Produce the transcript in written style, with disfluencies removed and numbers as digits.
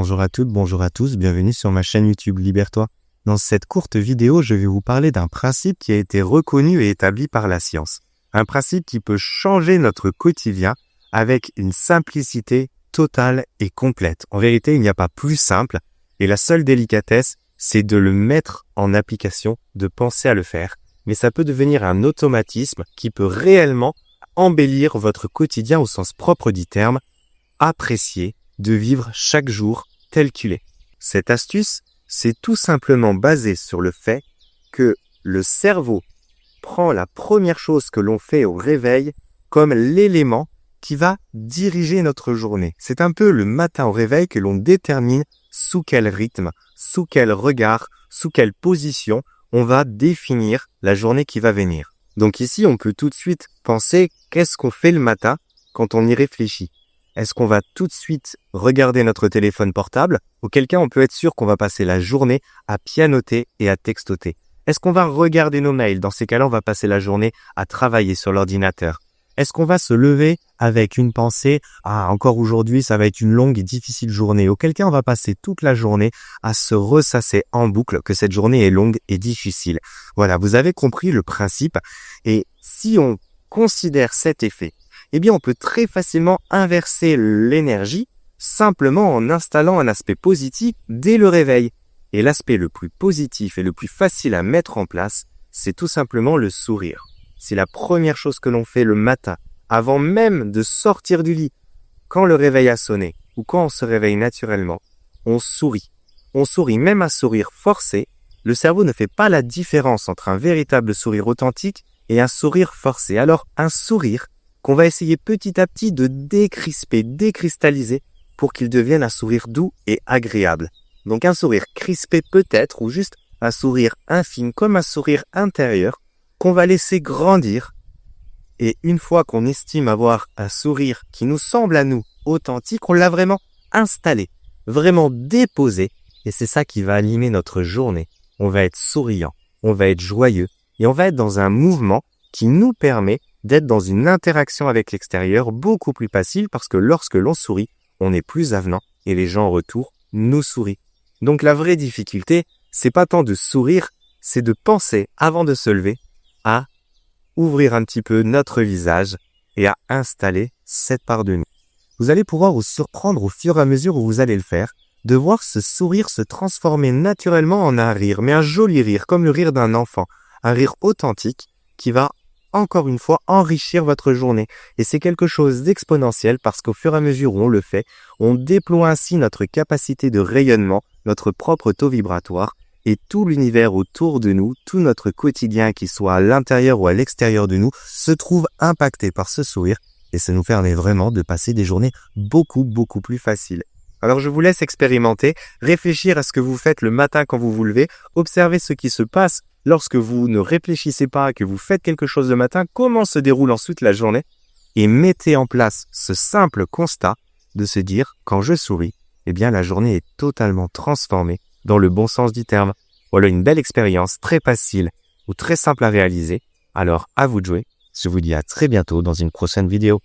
Bonjour à toutes, bonjour à tous, bienvenue sur ma chaîne YouTube Libère-toi. Dans cette courte vidéo, je vais vous parler d'un principe qui a été reconnu et établi par la science. Un principe qui peut changer notre quotidien avec une simplicité totale et complète. En vérité, il n'y a pas plus simple et la seule délicatesse, c'est de le mettre en application, de penser à le faire. Mais ça peut devenir un automatisme qui peut réellement embellir votre quotidien au sens propre du terme, apprécier de vivre chaque jour tel qu'il est. Cette astuce, c'est tout simplement basé sur le fait que le cerveau prend la première chose que l'on fait au réveil comme l'élément qui va diriger notre journée. C'est un peu le matin au réveil que l'on détermine sous quel rythme, sous quel regard, sous quelle position on va définir la journée qui va venir. Donc ici, on peut tout de suite penser qu'est-ce qu'on fait le matin quand on y réfléchit. Est-ce qu'on va tout de suite regarder notre téléphone portable? Auquel cas, on peut être sûr qu'on va passer la journée à pianoter et à textoter. Est-ce qu'on va regarder nos mails? Dans ces cas-là, on va passer la journée à travailler sur l'ordinateur. Est-ce qu'on va se lever avec une pensée « Ah, encore aujourd'hui, ça va être une longue et difficile journée ». Auquel cas, on va passer toute la journée à se ressasser en boucle que cette journée est longue et difficile. Voilà, vous avez compris le principe. Et si on considère cet effet, eh bien, on peut très facilement inverser l'énergie simplement en installant un aspect positif dès le réveil. Et l'aspect le plus positif et le plus facile à mettre en place, c'est tout simplement le sourire. C'est la première chose que l'on fait le matin, avant même de sortir du lit. Quand le réveil a sonné ou quand on se réveille naturellement, on sourit. On sourit même un sourire forcé. Le cerveau ne fait pas la différence entre un véritable sourire authentique et un sourire forcé. Alors, un sourire qu'on va essayer petit à petit de décrisper, décristalliser pour qu'il devienne un sourire doux et agréable. Donc un sourire crispé peut-être ou juste un sourire infime comme un sourire intérieur qu'on va laisser grandir. Et une fois qu'on estime avoir un sourire qui nous semble à nous authentique, on l'a vraiment installé, vraiment déposé. Et c'est ça qui va animer notre journée. On va être souriant, on va être joyeux et on va être dans un mouvement qui nous permet d'être dans une interaction avec l'extérieur beaucoup plus facile parce que lorsque l'on sourit, on est plus avenant et les gens en retour nous sourient. Donc la vraie difficulté, c'est pas tant de sourire, c'est de penser avant de se lever à ouvrir un petit peu notre visage et à installer cette part de nous. Vous allez pouvoir vous surprendre au fur et à mesure où vous allez le faire, de voir ce sourire se transformer naturellement en un rire, mais un joli rire, comme le rire d'un enfant, un rire authentique qui va encore une fois enrichir votre journée. Et c'est quelque chose d'exponentiel parce qu'au fur et à mesure où on le fait, on déploie ainsi notre capacité de rayonnement, notre propre taux vibratoire et tout l'univers autour de nous, tout notre quotidien, qu'il soit à l'intérieur ou à l'extérieur de nous, se trouve impacté par ce sourire et ça nous permet vraiment de passer des journées beaucoup plus faciles. Alors je vous laisse expérimenter, réfléchir à ce que vous faites le matin quand vous vous levez, observez ce qui se passe lorsque vous ne réfléchissez pas, que vous faites quelque chose le matin, comment se déroule ensuite la journée et mettez en place ce simple constat de se dire quand je souris, eh bien la journée est totalement transformée dans le bon sens du terme. Voilà une belle expérience très facile ou très simple à réaliser. Alors à vous de jouer. Je vous dis à très bientôt dans une prochaine vidéo.